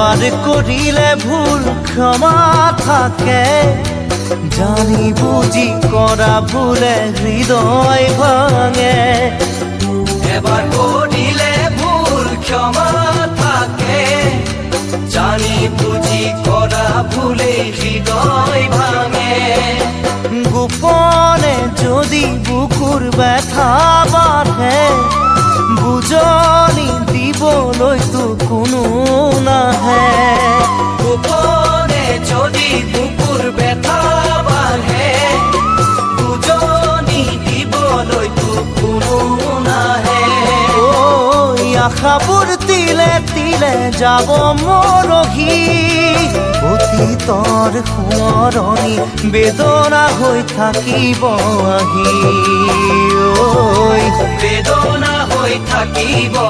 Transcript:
এবাৰ কৰিলে ভুল ক্ষমা থাকে, জানি বুজি কৰা ভুলে হৃদয় ভাঙে। এবাৰ কৰিলে ভুল ক্ষমা থাকে, জানি বুজি কৰা ভুলে হৃদয় ভাঙে। গোপনে যদি বুকুৰ ব্যথা বাঢ়ে, বুজনি দিবলৈতো কোনো নাহে। গোপনে যদি বুকুৰ ব্যথা বাঢ়ে, বুজনি দিবলৈতো কোনো নাহে। আশাবোৰ তিলে তিলে যাব মৰহি, অতীতৰ সোঁৱৰণি বেদনা হৈ থাকিব আহি। বেদনা হৈ থাকিব।